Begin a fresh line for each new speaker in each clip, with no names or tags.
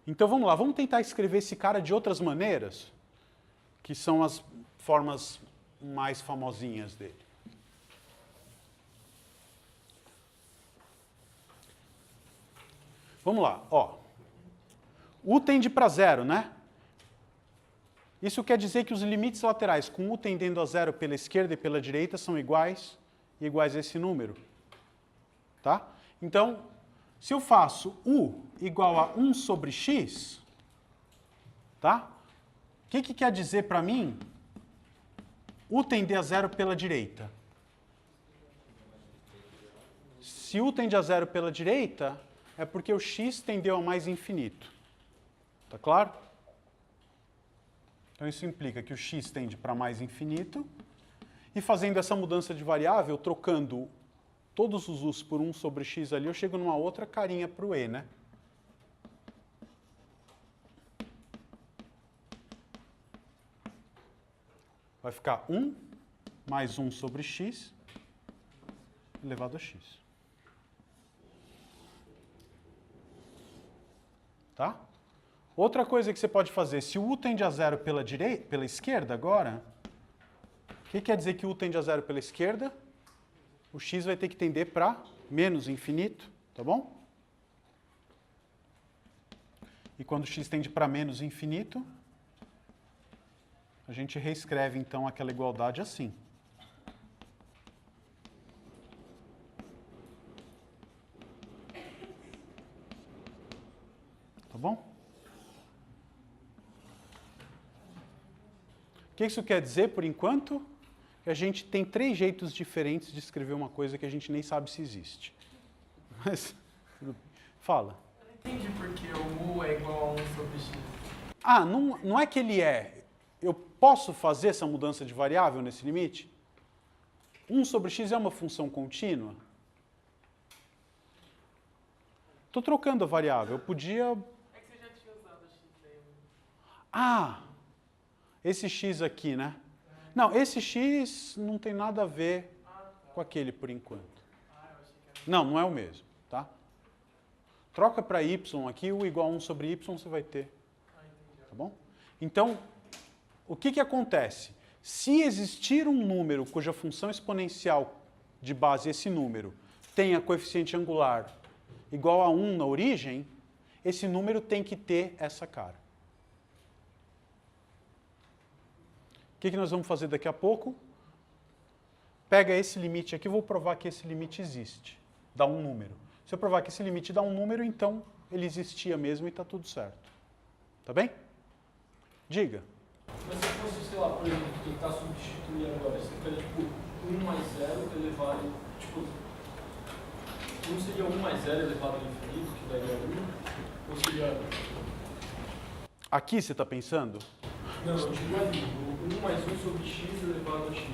Então vamos lá, vamos tentar escrever esse cara de outras maneiras, que são as formas mais famosinhas dele. Vamos lá, ó. U tende para zero, né? Isso quer dizer que os limites laterais com U tendendo a zero pela esquerda e pela direita são iguais a esse número. Tá? Então, se eu faço U igual a 1 sobre x, tá? O que quer dizer para mim U tender a zero pela direita? Se U tende a zero pela direita, é porque o x tendeu a mais infinito. Tá claro? Então isso implica que o x tende para mais infinito, e fazendo essa mudança de variável, trocando todos os u's por 1 sobre x ali, eu chego numa outra carinha para o e, né? Vai ficar 1 mais 1 sobre x elevado a x. Tá? Outra coisa que você pode fazer, se o u tende a zero pela esquerda agora, o que quer dizer que u tende a zero pela esquerda? O x vai ter que tender para menos infinito, tá bom? E quando o x tende para menos infinito, a gente reescreve então aquela igualdade assim. Tá bom? O que isso quer dizer, por enquanto? Que a gente tem 3 jeitos diferentes de escrever uma coisa que a gente nem sabe se existe. Mas, fala.
Eu não entendi porque o U é igual a 1 sobre x.
Ah, não é que ele é. Eu posso fazer essa mudança de variável nesse limite? 1 sobre x é uma função contínua? Estou trocando a variável. Eu podia...
É que você já tinha usado x aí.
Ah, esse x aqui, né? Não, esse x não tem nada a ver com aquele por enquanto. Não é o mesmo, tá? Troca para y aqui, u igual a 1 sobre y você vai ter. Tá bom? Então, o que acontece? Se existir um número cuja função exponencial de base, esse número, tenha coeficiente angular igual a 1 na origem, esse número tem que ter essa cara. O que nós vamos fazer daqui a pouco? Pega esse limite aqui, eu vou provar que esse limite existe. Dá um número. Se eu provar que esse limite dá um número, então ele existia mesmo e está tudo certo. Tá bem? Diga.
Mas se fosse, sei lá, por exemplo, tentar substituir agora, você ficaria tipo 1 mais 0 elevado, tipo, 1 seria 1 mais 0 elevado ao infinito, que daria 1, ou seria...
Aqui você está pensando?
Não, eu digo ali, 1 mais 1 sobre x elevado a x.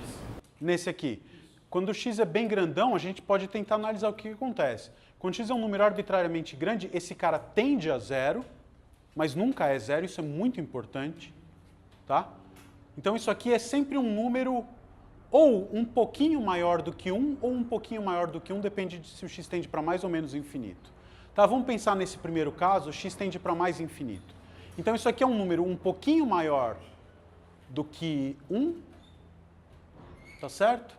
Nesse aqui. Quando o x é bem grandão, a gente pode tentar analisar o que acontece. Quando x é um número arbitrariamente grande, esse cara tende a zero, mas nunca é zero, isso é muito importante. Tá? Então isso aqui é sempre um número ou um pouquinho maior do que 1 ou um pouquinho maior do que 1, depende de se o x tende para mais ou menos infinito. Tá? Vamos pensar nesse primeiro caso, o x tende para mais infinito. Então isso aqui é um número um pouquinho maior do que 1, tá certo?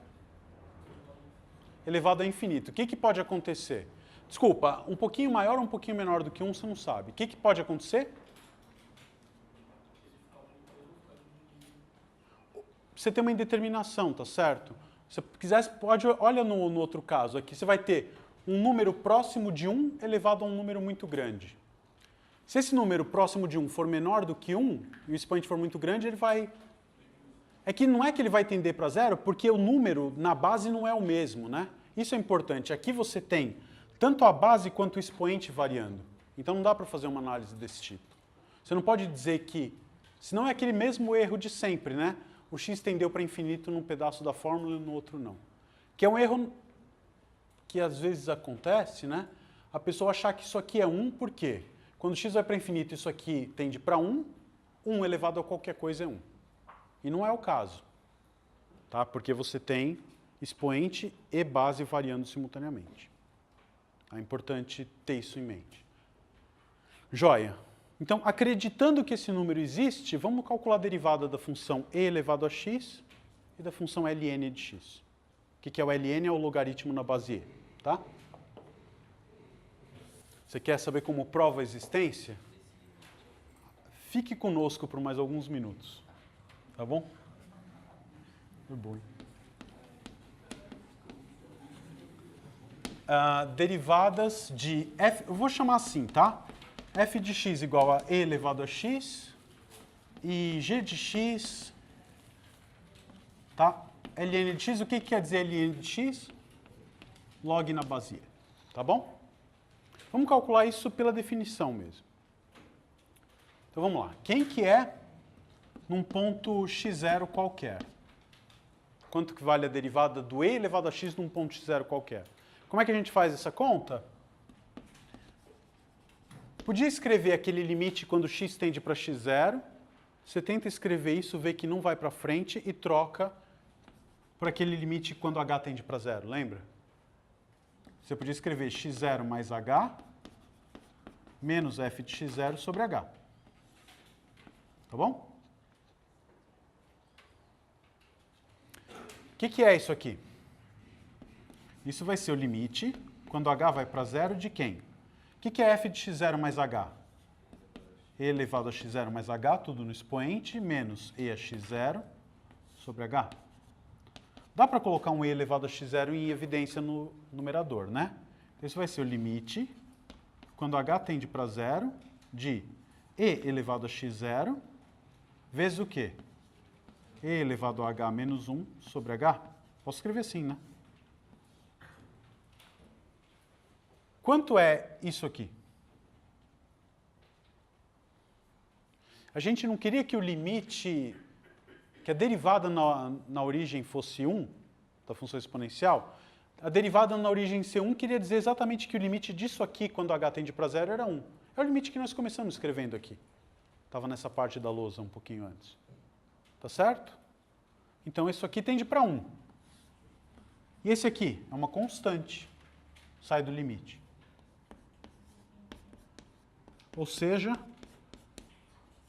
Elevado a infinito. O que pode acontecer? Desculpa, um pouquinho maior ou um pouquinho menor do que 1, você não sabe. O que pode acontecer? Você tem uma indeterminação, tá certo? Se quiser, pode, olha no outro caso aqui, você vai ter um número próximo de 1 elevado a um número muito grande. Se esse número próximo de 1 for menor do que 1, e o expoente for muito grande, ele vai... É que não é que ele vai tender para zero, porque o número na base não é o mesmo, né? Isso é importante. Aqui você tem tanto a base quanto o expoente variando. Então não dá para fazer uma análise desse tipo. Você não pode dizer que... Senão é aquele mesmo erro de sempre, né? O x tendeu para infinito num pedaço da fórmula e no outro não. Que é um erro que às vezes acontece, né? A pessoa achar que isso aqui é 1, por quê? Quando x vai para infinito, isso aqui tende para 1, 1 elevado a qualquer coisa é 1. E não é o caso, tá? Porque você tem expoente e base variando simultaneamente. É importante ter isso em mente. Joia. Então, acreditando que esse número existe, vamos calcular a derivada da função e elevado a x e da função ln de x. O que é o ln? É o logaritmo na base e. Tá? Você quer saber como prova a existência? Fique conosco por mais alguns minutos. Tá bom? Foi bom, hein? Derivadas de f, eu vou chamar assim, tá? F de x igual a e elevado a x e g de x, tá? ln de x, o que quer dizer ln de x? Log na base e, tá bom? Vamos calcular isso pela definição mesmo. Então vamos lá. Quem que é num ponto x0 qualquer? Quanto que vale a derivada do e elevado a x num ponto x0 qualquer? Como é que a gente faz essa conta? Podia escrever aquele limite quando x tende para x0. Você tenta escrever isso, vê que não vai para frente e troca por aquele limite quando h tende para 0, lembra? Você podia escrever x0 mais h menos f de x0 sobre h. Tá bom? O que é isso aqui? Isso vai ser o limite, quando h vai para 0, de quem? O que é f de x0 mais h? E elevado a x0 mais h, tudo no expoente, menos e a x0 sobre h. Dá para colocar um e elevado a x0 em evidência no numerador, né? Então, isso vai ser o limite, quando h tende para 0, de e elevado a x0, vezes o quê? E elevado a h menos 1 sobre h. Posso escrever assim, né? Quanto é isso aqui? A gente não queria que o limite, que a derivada na origem fosse 1, da função exponencial. A derivada na origem ser 1 queria dizer exatamente que o limite disso aqui, quando h tende para 0, era 1. É o limite que nós começamos escrevendo aqui. Estava nessa parte da lousa um pouquinho antes. Tá certo? Então, isso aqui tende para 1. E esse aqui é uma constante. Sai do limite. Ou seja,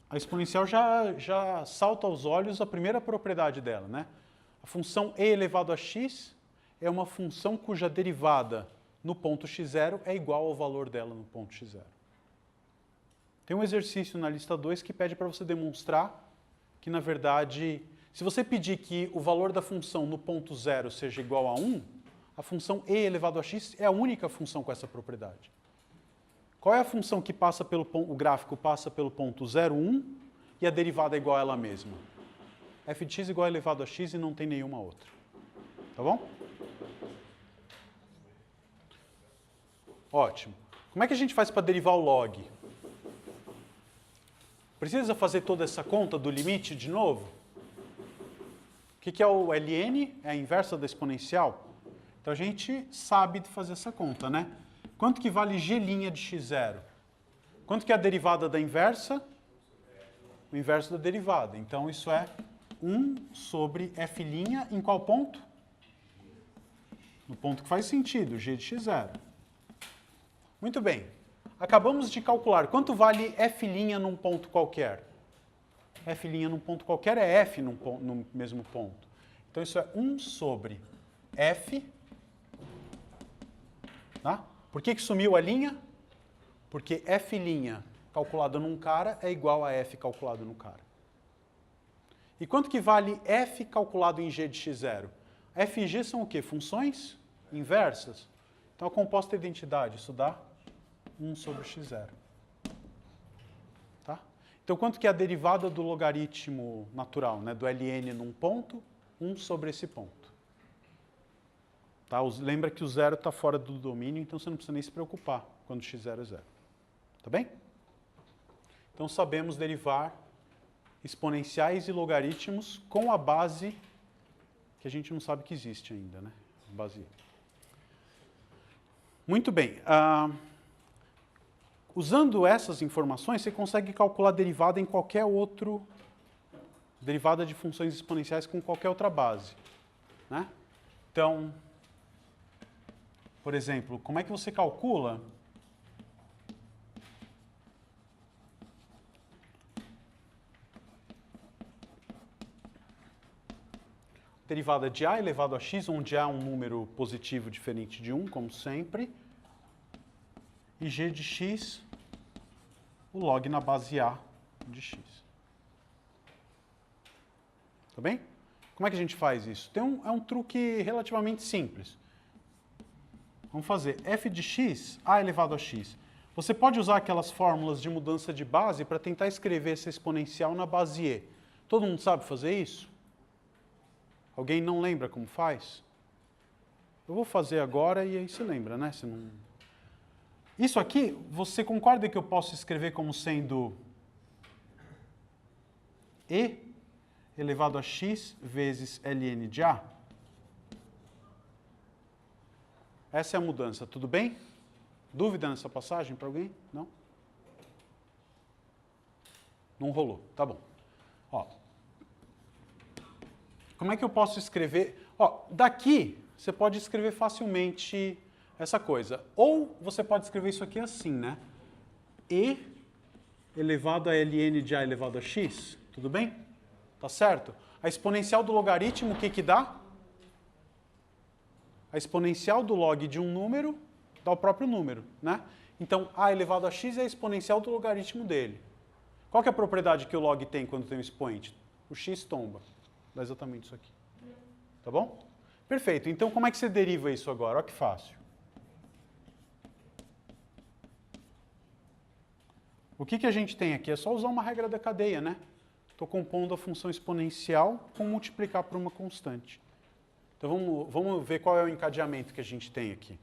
a exponencial já salta aos olhos a primeira propriedade dela, né? A função e elevado a x é uma função cuja derivada no ponto x0 é igual ao valor dela no ponto x0. Tem um exercício na lista 2 que pede para você demonstrar que, na verdade, se você pedir que o valor da função no ponto 0 seja igual a 1, a função e elevado a x é a única função com essa propriedade. Qual é a função que passa pelo ponto, o gráfico passa pelo ponto 0, 1 e a derivada é igual a ela mesma? F de x igual a elevado a x e não tem nenhuma outra. Tá bom? Ótimo. Como é que a gente faz para derivar o log? Precisa fazer toda essa conta do limite de novo? O que é o ln? É a inversa da exponencial? Então a gente sabe fazer essa conta, né? Quanto que vale g' de x0? Quanto que é a derivada da inversa? O inverso da derivada. Então, isso é 1 sobre f' em qual ponto? No ponto que faz sentido, g de x0. Muito bem. Acabamos de calcular. Quanto vale f' num ponto qualquer? F' num ponto qualquer é f no mesmo ponto. Então, isso é 1 sobre f. Tá? Por que sumiu a linha? Porque f' calculado num cara é igual a f calculado no cara. E quanto que vale f calculado em g de x0? F e g são o quê? Funções inversas. Então, a composta identidade, isso dá 1 sobre x0. Tá? Então, quanto que é a derivada do logaritmo natural, né, do ln num ponto? 1 sobre esse ponto. Tá? Lembra que o zero está fora do domínio, então você não precisa nem se preocupar quando x0 é 0. Tá bem? Então sabemos derivar exponenciais e logaritmos com a base que a gente não sabe que existe ainda, né? Base. Muito bem. Usando essas informações, você consegue calcular derivada em qualquer derivada de funções exponenciais com qualquer outra base, né? Então, por exemplo, como é que você calcula derivada de a elevado a x, onde a é um número positivo diferente de 1, como sempre, e g de x, o log na base a de x. Tá bem? Como é que a gente faz isso? É um truque relativamente simples. Vamos fazer f de x, a elevado a x. Você pode usar aquelas fórmulas de mudança de base para tentar escrever essa exponencial na base e. Todo mundo sabe fazer isso? Alguém não lembra como faz? Eu vou fazer agora e aí você lembra, né? Você não... Isso aqui, você concorda que eu posso escrever como sendo e elevado a x vezes ln de a? Essa é a mudança, tudo bem? Dúvida nessa passagem para alguém? Não? Não rolou, tá bom. Ó, como é que eu posso escrever? Ó, daqui você pode escrever facilmente essa coisa. Ou você pode escrever isso aqui assim, né? E elevado a ln de a elevado a x, tudo bem? Tá certo? A exponencial do logaritmo, o que que dá? A exponencial do log de um número dá o próprio número, né? Então, a elevado a x é a exponencial do logaritmo dele. Qual que é a propriedade que o log tem quando tem um expoente? O x tomba. Dá exatamente isso aqui. Tá bom? Perfeito. Então, como é que você deriva isso agora? Olha que fácil. O que a gente tem aqui? É só usar uma regra da cadeia, né? Estou compondo a função exponencial com multiplicar por uma constante. Então, vamos ver qual é o encadeamento que a gente tem aqui.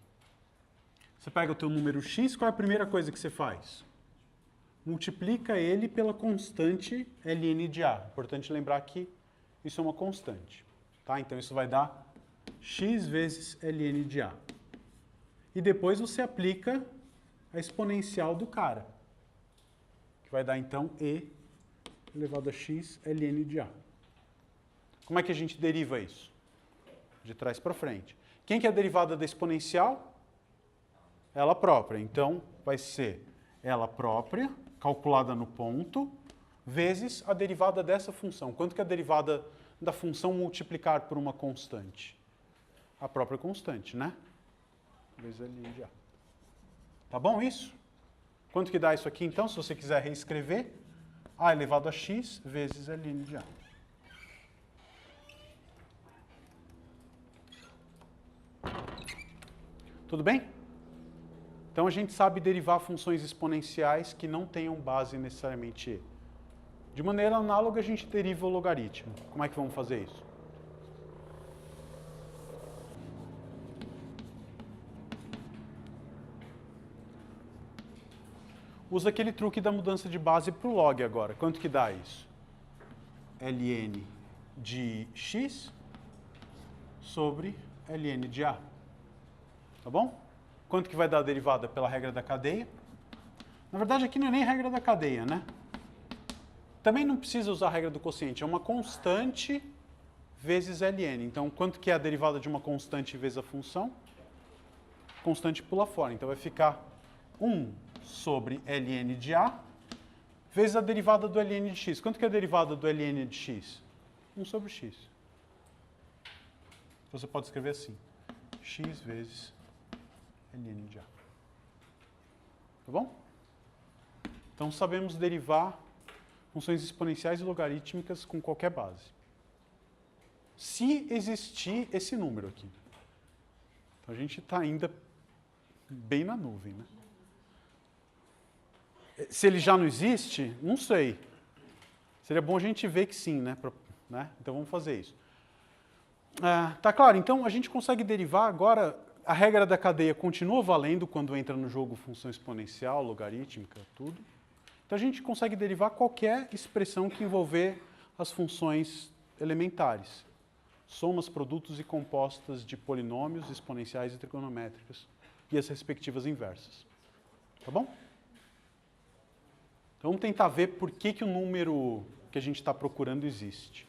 Você pega o teu número x, qual é a primeira coisa que você faz? Multiplica ele pela constante ln de a. Importante lembrar que isso é uma constante. Tá? Então, isso vai dar x vezes ln de a. E depois você aplica a exponencial do cara, que vai dar, então, e elevado a x ln de a. Como é que a gente deriva isso? De trás para frente. Quem que é a derivada da exponencial? Ela própria. Então, vai ser ela própria, calculada no ponto, vezes a derivada dessa função. Quanto que é a derivada da função multiplicar por uma constante? A própria constante, né? Vezes ln de a. Tá bom isso? Quanto que dá isso aqui, então, se você quiser reescrever? A elevado a x vezes ln de a. Tudo bem? Então, a gente sabe derivar funções exponenciais que não tenham base necessariamente e. De maneira análoga, a gente deriva o logaritmo. Como é que vamos fazer isso? Usa aquele truque da mudança de base para o log agora. Quanto que dá isso? ln de x sobre ln de a. Tá bom? Quanto que vai dar a derivada pela regra da cadeia? Na verdade, aqui não é nem regra da cadeia, né? Também não precisa usar a regra do quociente. É uma constante vezes ln. Então, quanto que é a derivada de uma constante vezes a função? Constante pula fora. Então, vai ficar 1 sobre ln de a vezes a derivada do ln de x. Quanto que é a derivada do ln de x? 1 sobre x. Você pode escrever assim. X vezes ln de a. Tá bom? Então, sabemos derivar funções exponenciais e logarítmicas com qualquer base. Se existir esse número aqui. Então, a gente está ainda bem na nuvem, né? Se ele já não existe, não sei. Seria bom a gente ver que sim, né? Então, vamos fazer isso. Tá claro? Então, a gente consegue derivar agora. A regra da cadeia continua valendo quando entra no jogo função exponencial, logarítmica, tudo. Então, a gente consegue derivar qualquer expressão que envolver as funções elementares. Somas, produtos e compostas de polinômios, exponenciais e trigonométricas. E as respectivas inversas. Tá bom? Então, vamos tentar ver por que o número que a gente está procurando existe.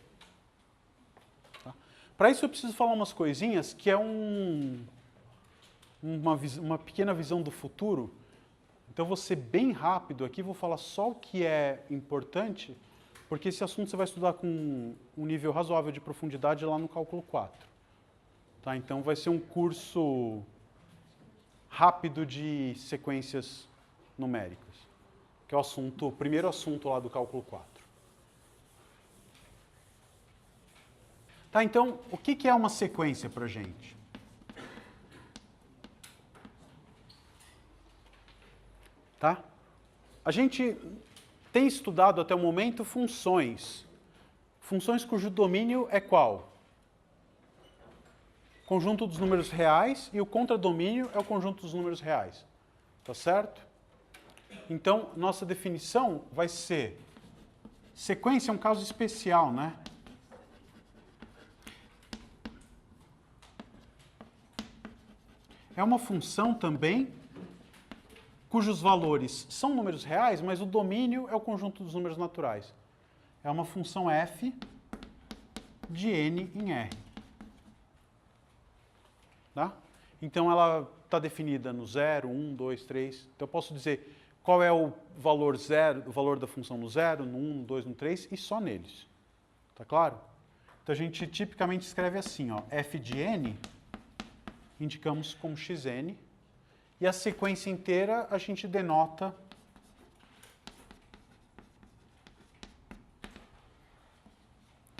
Tá? Para isso eu preciso falar umas coisinhas que é uma pequena visão do futuro. Então eu vou ser bem rápido aqui, vou falar só o que é importante, porque esse assunto você vai estudar com um nível razoável de profundidade lá no cálculo 4. Tá? Então vai ser um curso rápido de sequências numéricas, que é o primeiro assunto lá do cálculo 4. Tá, então, o que é uma sequência para a gente? Tá? A gente tem estudado até o momento funções. Funções cujo domínio é qual? Conjunto dos números reais, e o contradomínio é o conjunto dos números reais. Tá certo? Então, nossa definição vai ser... Sequência é um caso especial, né? É uma função também cujos valores são números reais, mas o domínio é o conjunto dos números naturais. É uma função f de n em R. Tá? Então ela está definida no 0, 1, 2, 3. Então eu posso dizer qual é o valor zero, o valor da função no 0, no 1, no 2, no 3 e só neles. Tá claro? Então a gente tipicamente escreve assim, ó, f de n indicamos como xn, e a sequência inteira a gente denota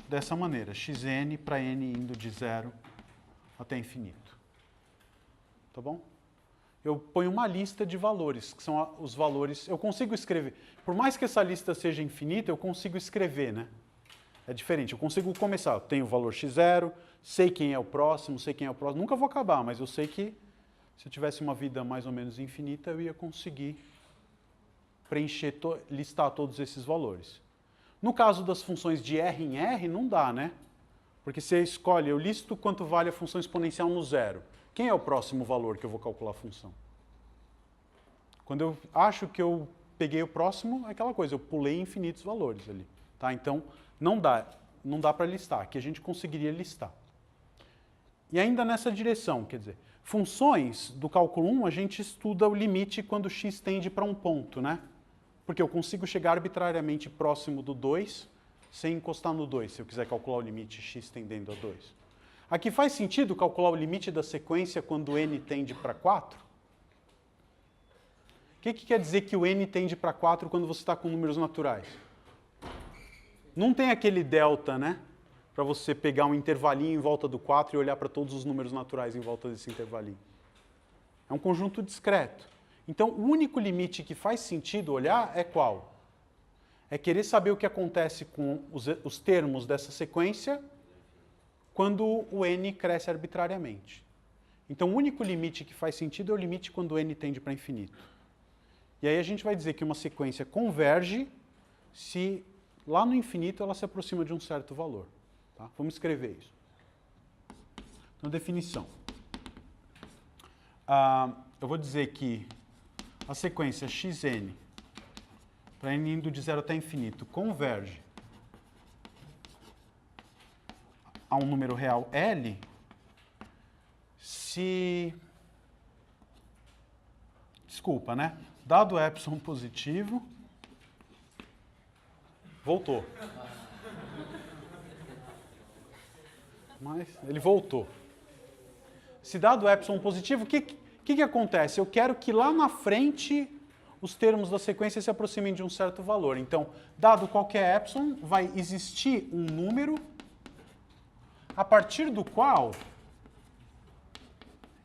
dessa maneira, xn para n indo de 0 até infinito. Tá bom? Eu ponho uma lista de valores, que são os valores... Eu consigo escrever... Por mais que essa lista seja infinita, eu consigo escrever, né? É diferente, eu consigo começar, eu tenho o valor x0, sei quem é o próximo, nunca vou acabar, mas eu sei que se eu tivesse uma vida mais ou menos infinita, eu ia conseguir preencher, listar todos esses valores. No caso das funções de R em R, não dá, né? Porque você escolhe, eu listo quanto vale a função exponencial no 0. Quem é o próximo valor que eu vou calcular a função? Quando eu acho que eu peguei o próximo, é aquela coisa, eu pulei infinitos valores ali. Tá? Então, não dá para listar. Aqui a gente conseguiria listar. E ainda nessa direção, quer dizer, funções do cálculo 1, a gente estuda o limite quando x tende para um ponto, né? Porque eu consigo chegar arbitrariamente próximo do 2 sem encostar no 2, se eu quiser calcular o limite x tendendo a 2. Aqui faz sentido calcular o limite da sequência quando n tende para 4? O que quer dizer que o n tende para 4 quando você está com números naturais? Não tem aquele delta, né? Para você pegar um intervalinho em volta do 4 e olhar para todos os números naturais em volta desse intervalinho. É um conjunto discreto. Então, o único limite que faz sentido olhar é qual? É querer saber o que acontece com os termos dessa sequência quando o n cresce arbitrariamente. Então, o único limite que faz sentido é o limite quando o n tende para infinito. E aí a gente vai dizer que uma sequência converge se lá no infinito ela se aproxima de um certo valor. Tá? Vamos escrever isso. Então, definição. Eu vou dizer que a sequência xn, para n indo de 0 até infinito, converge a um número real L se... Desculpa, né? Dado epsilon positivo... Voltou. Mas ele voltou. Se dado epsilon positivo, o que acontece? Eu quero que lá na frente os termos da sequência se aproximem de um certo valor. Então, dado qualquer epsilon, vai existir um número a partir do qual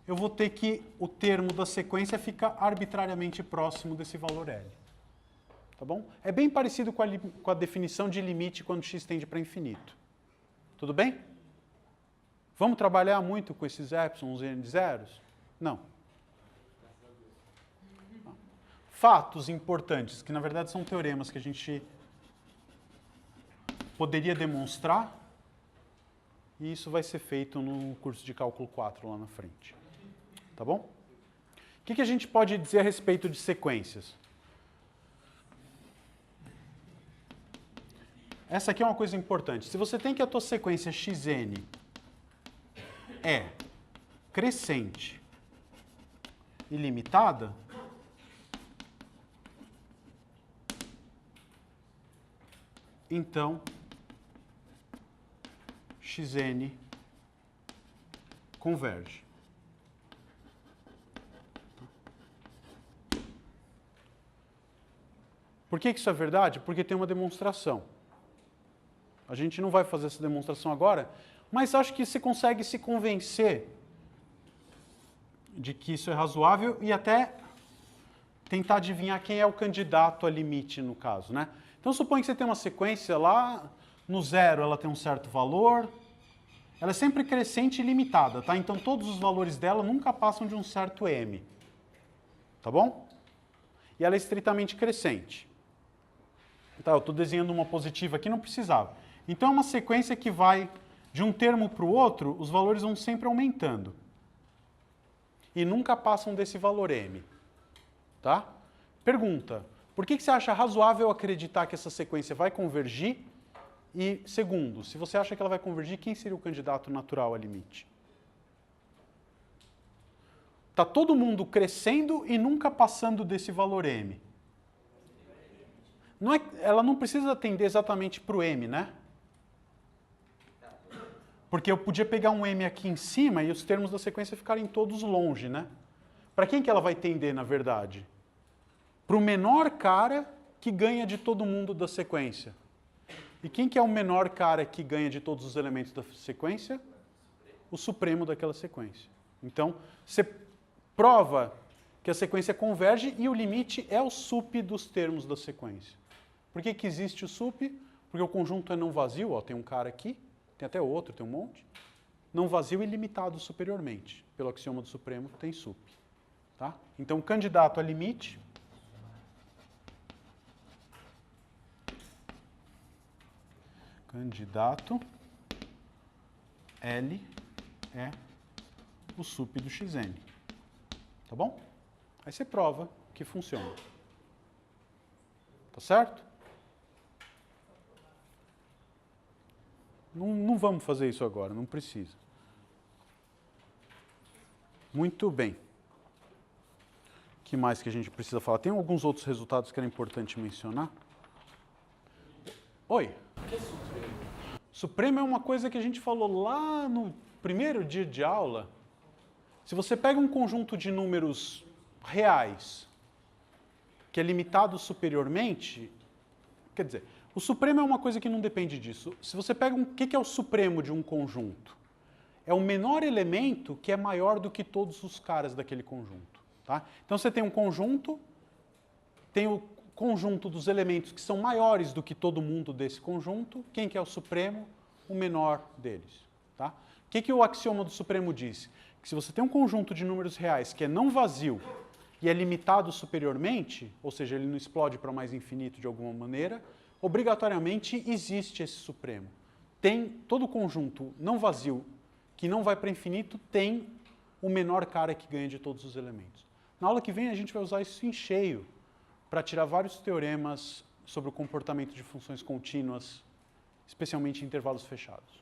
eu vou ter que o termo da sequência fica arbitrariamente próximo desse valor L. Tá bom? É bem parecido com a definição de limite quando x tende para infinito. Tudo bem? Vamos trabalhar muito com esses epsilons e n zeros? Não. Fatos importantes, que na verdade são teoremas que a gente poderia demonstrar, e isso vai ser feito no curso de cálculo 4 lá na frente. Tá bom? O que a gente pode dizer a respeito de sequências? Essa aqui é uma coisa importante. Se você tem que a tua sequência xn é crescente e limitada, então xn converge. Por que isso é verdade? Porque tem uma demonstração. A gente não vai fazer essa demonstração agora, mas acho que você consegue se convencer de que isso é razoável e até tentar adivinhar quem é o candidato a limite no caso, né? Então suponha que você tem uma sequência lá, no zero ela tem um certo valor, ela é sempre crescente e limitada, tá? Então todos os valores dela nunca passam de um certo m, tá bom? E ela é estritamente crescente. Tá, eu estou desenhando uma positiva aqui, não precisava. Então é uma sequência que vai de um termo para o outro, os valores vão sempre aumentando. E nunca passam desse valor m. Tá? Pergunta, por que você acha razoável acreditar que essa sequência vai convergir? E segundo, se você acha que ela vai convergir, quem seria o candidato natural a limite? Está todo mundo crescendo e nunca passando desse valor m. Não é, ela não precisa atender exatamente para o m, né? Porque eu podia pegar um m aqui em cima e os termos da sequência ficarem todos longe, né? Para quem que ela vai tender, na verdade? Para o menor cara que ganha de todo mundo da sequência. E quem que é o menor cara que ganha de todos os elementos da sequência? O supremo daquela sequência. Então, você prova que a sequência converge e o limite é o sup dos termos da sequência. Por que que existe o sup? Porque o conjunto é não vazio, ó, tem um cara aqui, tem até outro, tem um monte. Não vazio e limitado superiormente. Pelo axioma do supremo, tem sup. Tá? Então, o candidato a limite L é o sup do xn. Tá bom? Aí você prova que funciona. Tá certo? Não vamos fazer isso agora, não precisa. Muito bem. O que mais que a gente precisa falar? Tem alguns outros resultados que era importante mencionar? Oi?
O que é supremo?
Supremo é uma coisa que a gente falou lá no primeiro dia de aula. Se você pega um conjunto de números reais, que é limitado superiormente, quer dizer, o supremo é uma coisa que não depende disso. Se você pega o que é o supremo de um conjunto? É o menor elemento que é maior do que todos os caras daquele conjunto. Tá? Então você tem um conjunto, tem o conjunto dos elementos que são maiores do que todo mundo desse conjunto. Quem que é o supremo? O menor deles. Tá? O que o axioma do supremo diz? Que se você tem um conjunto de números reais que é não vazio e é limitado superiormente, ou seja, ele não explode para mais infinito de alguma maneira, obrigatoriamente existe esse supremo. Tem todo conjunto não vazio que não vai para infinito, tem o menor cara que ganha de todos os elementos. Na aula que vem a gente vai usar isso em cheio para tirar vários teoremas sobre o comportamento de funções contínuas, especialmente em intervalos fechados.